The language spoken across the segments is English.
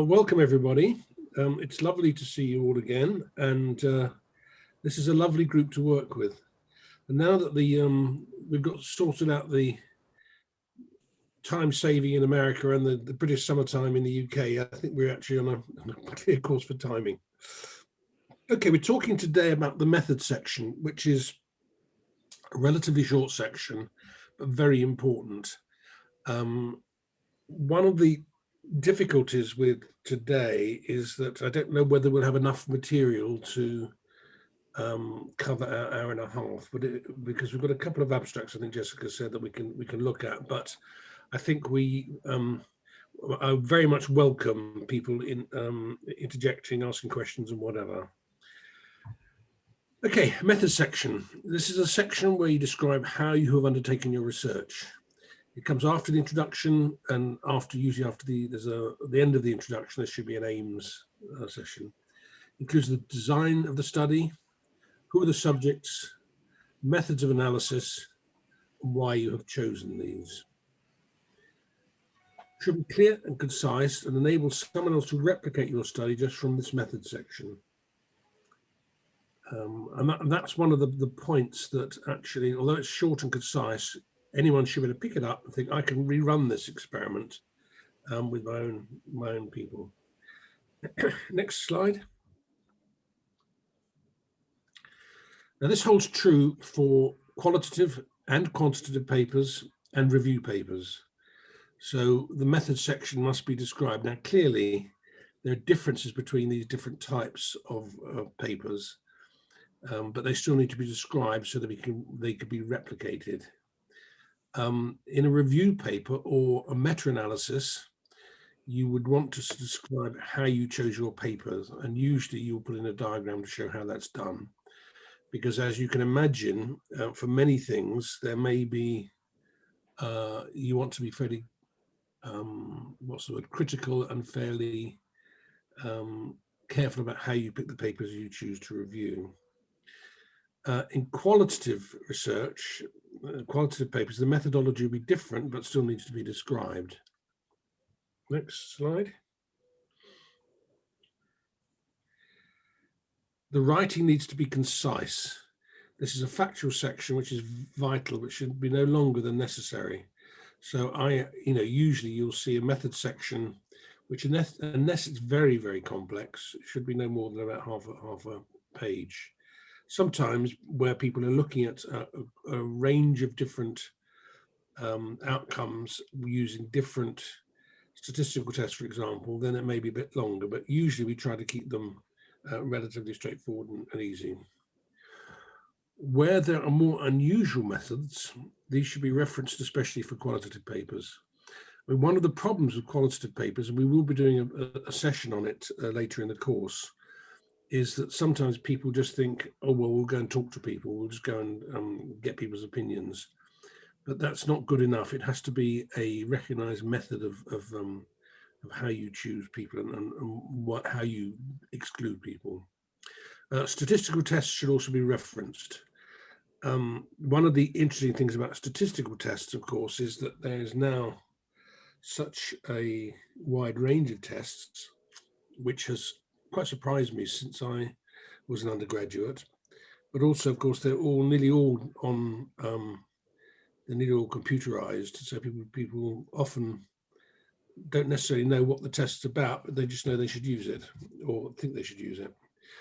Welcome everybody. It's lovely to see you all again, and this is a lovely group to work with. And now that we've got sorted out the time saving in America and the British summertime in the UK, I think we're actually on a clear course for timing. Okay, we're talking today about the method section, which is a relatively short section, but very important. One of the difficulties with today is that I don't know whether we'll have enough material to cover our hour and a half, but because we've got a couple of abstracts, I think Jessica said, that we can look at. But I think I very much welcome people in interjecting, asking questions and whatever. Okay, method section. This is a section where you describe how you have undertaken your research. It comes after the introduction, and usually after the end of the introduction, there should be an aims session. It includes the design of the study, who are the subjects, methods of analysis, and why you have chosen these. It should be clear and concise and enable someone else to replicate your study just from this method section. And that's one of the points that actually, although it's short and concise, anyone should be able to pick it up and think, I can rerun this experiment with my own people. Next slide. Now this holds true for qualitative and quantitative papers and review papers. So the method section must be described. Now clearly there are differences between these different types of papers, but they still need to be described so that they can be replicated. In a review paper or a meta-analysis, you would want to describe how you chose your papers, and usually you'll put in a diagram to show how that's done. Because as you can imagine, for many things, there may be, you want to be fairly, critical and fairly careful about how you pick the papers you choose to review. In qualitative research, qualitative papers, the methodology will be different, but still needs to be described. Next slide. The writing needs to be concise. This is a factual section, which is vital, which should be no longer than necessary. So usually you'll see a method section, which unless it's very, very complex, it should be no more than about half a page. Sometimes where people are looking at a range of different outcomes using different statistical tests, for example, then it may be a bit longer, but usually we try to keep them relatively straightforward and easy. Where there are more unusual methods, these should be referenced, especially for qualitative papers. I mean, one of the problems with qualitative papers, and we will be doing a session on it later in the course, is that sometimes people just think, oh, well, we'll go and talk to people. We'll just go and get people's opinions. But that's not good enough. It has to be a recognized method of how you choose people and how you exclude people. Statistical tests should also be referenced. One of the interesting things about statistical tests, of course, is that there is now such a wide range of tests, which has quite surprised me since I was an undergraduate. But also, of course, they're nearly all computerized. So people often don't necessarily know what the test's about, but they just know they should use it or think they should use it.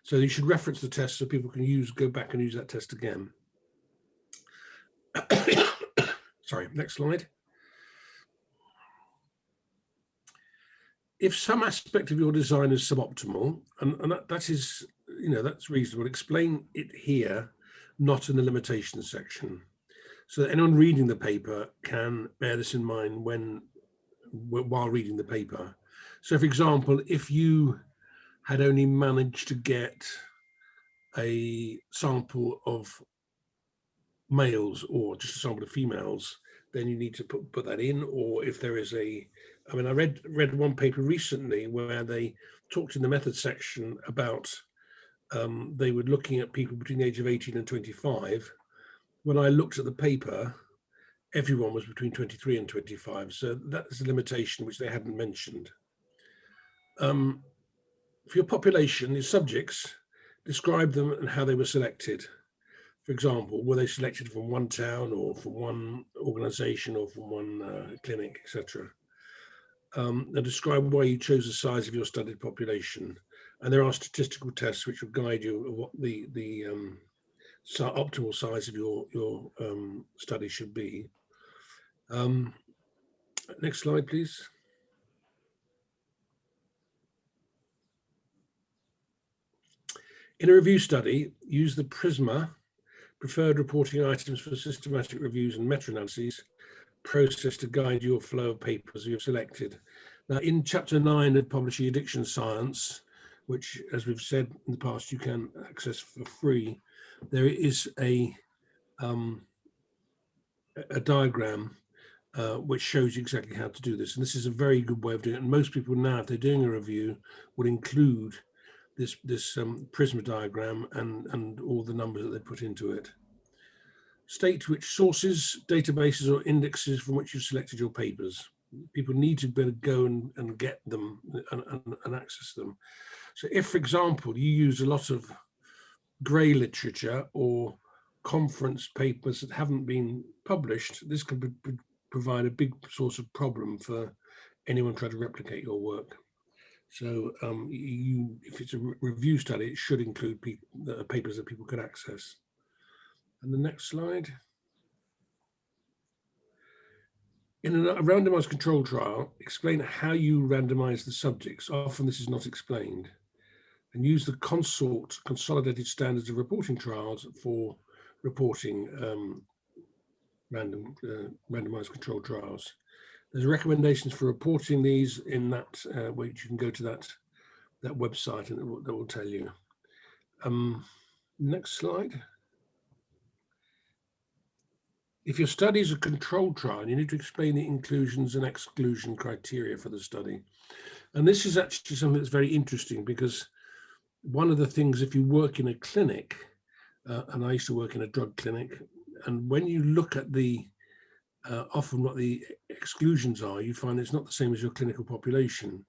So you should reference the test so people can go back and use that test again. Sorry, next slide. If some aspect of your design is suboptimal, and that is, that's reasonable, explain it here, not in the limitations section, so that anyone reading the paper can bear this in mind while reading the paper. So, for example, if you had only managed to get a sample of males or just a sample of females, then you need to put that in. Or if there is I read one paper recently where they talked in the method section about they were looking at people between the age of 18 and 25. When I looked at the paper, everyone was between 23 and 25. So that's a limitation which they hadn't mentioned. For your population, your subjects, describe them and how they were selected. For example, were they selected from one town or from one organization or from one clinic, etc. And describe why you chose the size of your studied population. And there are statistical tests which will guide you of what the optimal size of your study should be. Next slide, please. In a review study, use the PRISMA, preferred reporting items for systematic reviews and meta-analyses, process to guide your flow of papers you've selected. Now, in chapter 9 of Publishing Addiction Science, which, as we've said in the past, you can access for free, there is a diagram which shows you exactly how to do this. And this is a very good way of doing it. And most people now, if they're doing a review, would include this PRISMA diagram and all the numbers that they put into it. State which sources, databases, or indexes from which you've selected your papers. People need to be able to go and get them and access them. So if, for example, you use a lot of grey literature or conference papers that haven't been published, this could provide a big source of problem for anyone trying to replicate your work. So if it's a review study, it should include papers that people could access. And the next slide. In a randomized control trial, explain how you randomize the subjects. Often this is not explained. And use the consolidated standards of reporting trials for reporting randomized control trials. There's recommendations for reporting these in that, which you can go to that website and that will tell you. Next slide. If your study is a controlled trial, you need to explain the inclusions and exclusion criteria for the study. And this is actually something that's very interesting, because one of the things, if you work in a clinic, and I used to work in a drug clinic, and when you look at the often what the exclusions are, you find it's not the same as your clinical population.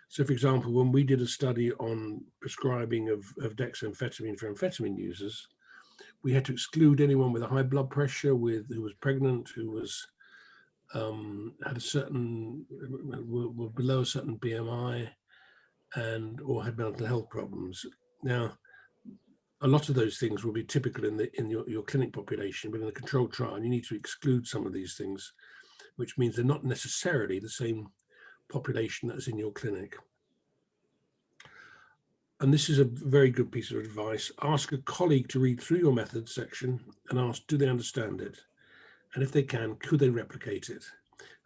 So, for example, when we did a study on prescribing of dexamphetamine for amphetamine users, we had to exclude anyone with a high blood pressure, who was pregnant, who was had a certain, were below a certain BMI, or had mental health problems. Now, a lot of those things will be typical in your clinic population, but in a controlled trial, you need to exclude some of these things, which means they're not necessarily the same population that's in your clinic. And this is a very good piece of advice. Ask a colleague to read through your methods section and ask, do they understand it? And if they can, could they replicate it?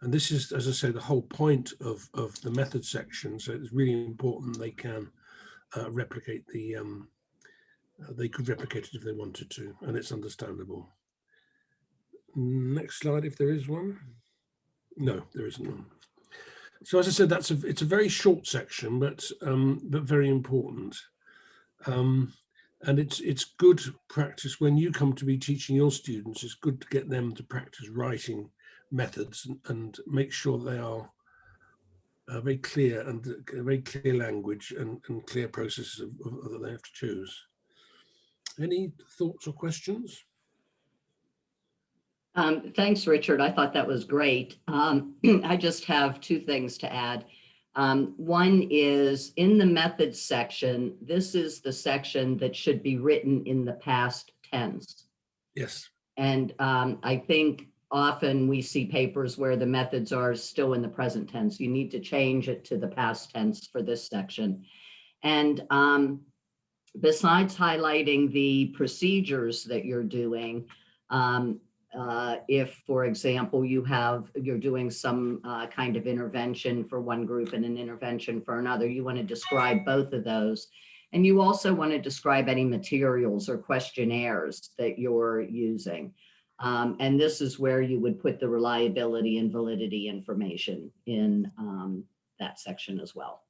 And this is, as I say, the whole point of the method section. So it's really important they can replicate they could replicate it if they wanted to, and it's understandable. Next slide, if there is one. No, there isn't one. So as I said, it's a very short section, but very important. And it's good practice when you come to be teaching your students. It's good to get them to practice writing methods and make sure they are very clear and very clear language and clear processes that they have to choose. Any thoughts or questions? Thanks, Richard. I thought that was great. I just have two things to add. One is in the methods section, this is the section that should be written in the past tense. Yes. And I think often we see papers where the methods are still in the present tense. You need to change it to the past tense for this section. And besides highlighting the procedures that you're doing, if, for example, you're doing some kind of intervention for one group and an intervention for another, you want to describe both of those. And you also want to describe any materials or questionnaires that you're using. And this is where you would put the reliability and validity information in that section as well.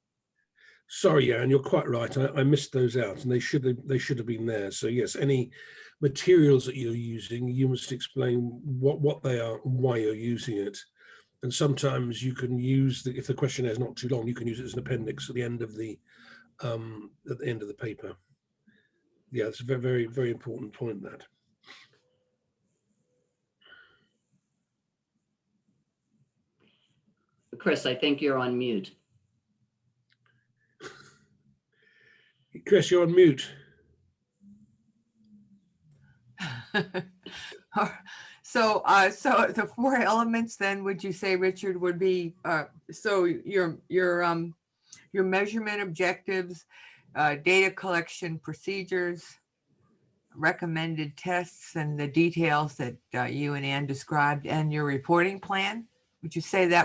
Sorry, Jan, you're quite right. I missed those out, and they should have been there. So yes, any materials that you're using, you must explain what they are and why you're using it. And sometimes you can use if the questionnaire is not too long, you can use it as an appendix at the end of the paper. Yeah, it's a very, very, very important point, that. Chris, I think you're on mute. Chris, you're on mute. So the 4 elements then, would you say, Richard, would be so your measurement objectives, data collection procedures, recommended tests, and the details that you and Ann described, and your reporting plan? Would you say that